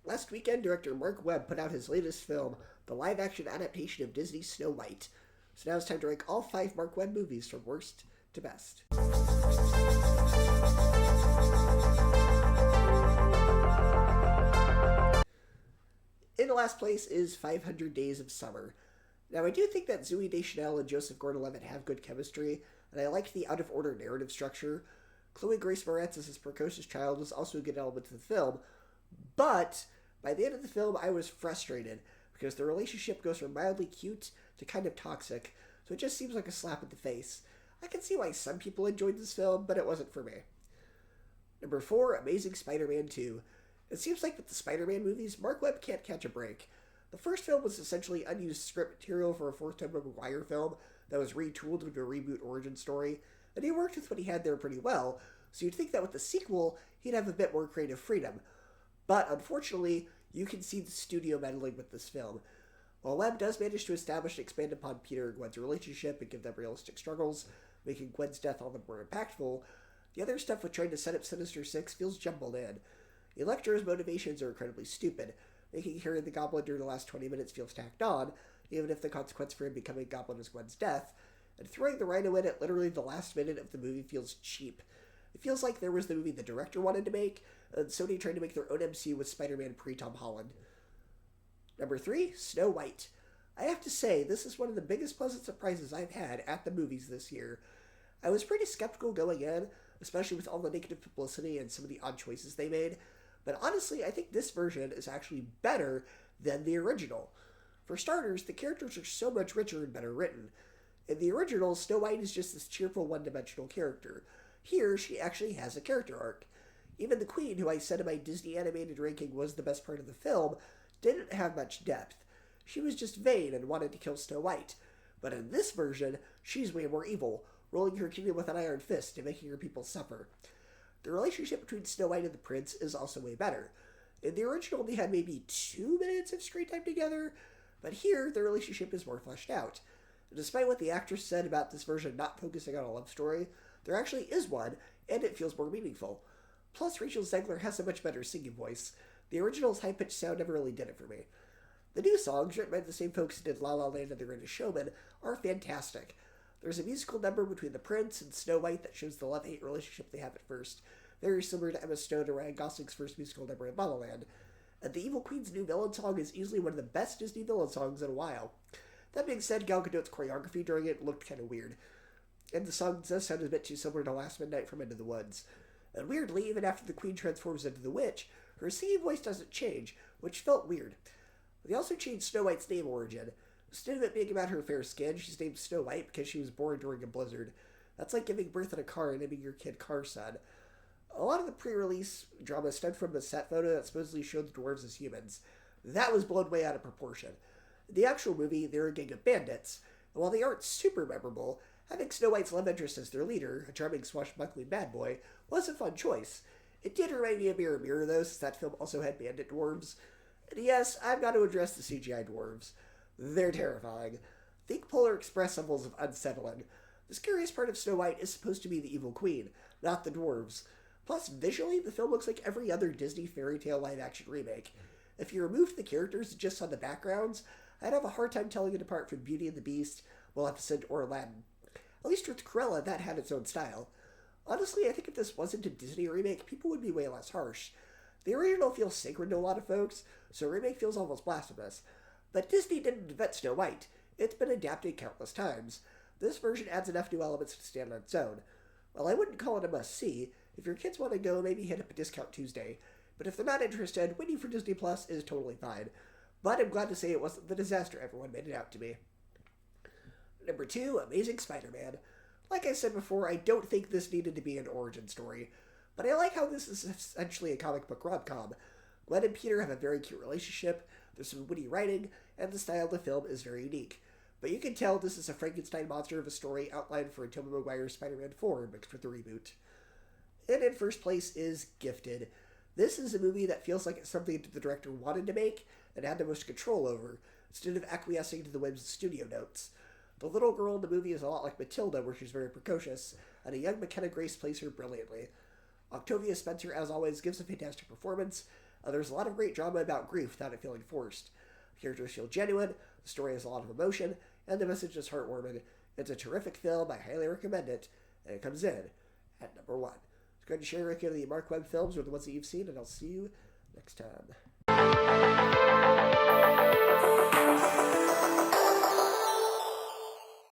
Last weekend, director Marc Webb put out his latest film, the live-action adaptation of Disney's Snow White. So now it's time to rank all 5 Marc Webb movies from worst to best. In last place is 500 Days of Summer. Now, I do think that Zooey Deschanel and Joseph Gordon-Levitt have good chemistry, and I liked the out-of-order narrative structure. Chloe Grace Moretz as his precocious child was also a good element to the film, but by the end of the film, I was frustrated because the relationship goes from mildly cute to kind of toxic, so it just seems like a slap in the face. I can see why some people enjoyed this film, but it wasn't for me. Number 4, Amazing Spider-Man 2. It seems like with the Spider-Man movies, Marc Webb can't catch a break. The first film was essentially unused script material for a fourth Tobey Maguire film that was retooled into a reboot origin story, and he worked with what he had there pretty well, so you'd think that with the sequel, he'd have a bit more creative freedom. But unfortunately, you can see the studio meddling with this film. While Webb does manage to establish and expand upon Peter and Gwen's relationship and give them realistic struggles, making Gwen's death all the more impactful, the other stuff with trying to set up Sinister Six feels jumbled in. Electro's motivations are incredibly stupid, making Harry the Goblin during the last 20 minutes feel tacked on, even if the consequence for him becoming a Goblin is Gwen's death, and throwing the Rhino in at literally the last minute of the movie feels cheap. It feels like there was the movie the director wanted to make, and Sony trying to make their own MCU with Spider-Man pre-Tom Holland. Number 3, Snow White. I have to say, this is one of the biggest pleasant surprises I've had at the movies this year. I was pretty skeptical going in, especially with all the negative publicity and some of the odd choices they made, but honestly, I think this version is actually better than the original. For starters, the characters are so much richer and better written. In the original, Snow White is just this cheerful one-dimensional character. Here, she actually has a character arc. Even the Queen, who I said in my Disney animated ranking was the best part of the film, didn't have much depth. She was just vain and wanted to kill Snow White. But in this version, she's way more evil, ruling her kingdom with an iron fist and making her people suffer. The relationship between Snow White and the prince is also way better. In the original, they had maybe 2 minutes of screen time together, but here, the relationship is more fleshed out. And despite what the actress said about this version not focusing on a love story, there actually is one, and it feels more meaningful. Plus, Rachel Zegler has a much better singing voice. The original's high-pitched sound never really did it for me. The new songs, written by the same folks who did La La Land and The Greatest Showman, are fantastic. There's a musical number between the prince and Snow White that shows the love-hate relationship they have at first, very similar to Emma Stone and Ryan Gosling's first musical number in La La Land. And the Evil Queen's new villain song is easily one of the best Disney villain songs in a while. That being said, Gal Gadot's choreography during it looked kind of weird. And the song does sound a bit too similar to Last Midnight from Into the Woods. And weirdly, even after the Queen transforms into the witch, her singing voice doesn't change, which felt weird. They also changed Snow White's name origin. Instead of it being about her fair skin, she's named Snow White because she was born during a blizzard. That's like giving birth in a car and naming your kid Carson. A lot of the pre-release drama stemmed from a set photo that supposedly showed the dwarves as humans. That was blown way out of proportion. In the actual movie, they're a gang of bandits, and while they aren't super memorable, having Snow White's love interest as their leader, a charming swashbuckling bad boy, was a fun choice. It did remind me of Mirror Mirror, though, since that film also had bandit dwarves. And yes, I've got to address the CGI dwarves. They're terrifying. Think Polar Express levels of unsettling. The scariest part of Snow White is supposed to be the evil queen, not the dwarves. Plus, visually, the film looks like every other Disney fairy tale live-action remake. If you removed the characters just on the backgrounds, I'd have a hard time telling it apart from Beauty and the Beast, Maleficent, or Aladdin. At least with Cruella, that had its own style. Honestly, I think if this wasn't a Disney remake, people would be way less harsh. The original feels sacred to a lot of folks, so a remake feels almost blasphemous. But Disney didn't invent Snow White. It's been adapted countless times. This version adds enough new elements to stand on its own. While I wouldn't call it a must-see, if your kids want to go, maybe hit up a Discount Tuesday. But if they're not interested, waiting for Disney Plus is totally fine. But I'm glad to say it wasn't the disaster everyone made it out to be. Number 2, Amazing Spider-Man. Like I said before, I don't think this needed to be an origin story, but I like how this is essentially a comic book rom-com. Gwen and Peter have a very cute relationship, there's some witty writing, and the style of the film is very unique. But you can tell this is a Frankenstein monster of a story outlined for a Tobey Maguire Spider-Man 4 mixed with the reboot. And in first place is Gifted. This is a movie that feels like it's something that the director wanted to make and had the most control over, instead of acquiescing to the whims of studio notes. The little girl in the movie is a lot like Matilda, where she's very precocious, and a young McKenna Grace plays her brilliantly. Octavia Spencer, as always, gives a fantastic performance, There's a lot of great drama about grief without it feeling forced. The characters feel genuine, the story has a lot of emotion, and the message is heartwarming. It's a terrific film, I highly recommend it, and it comes in at number 1. It's good to share your ranking of the Marc Webb films or the ones that you've seen, and I'll see you next time.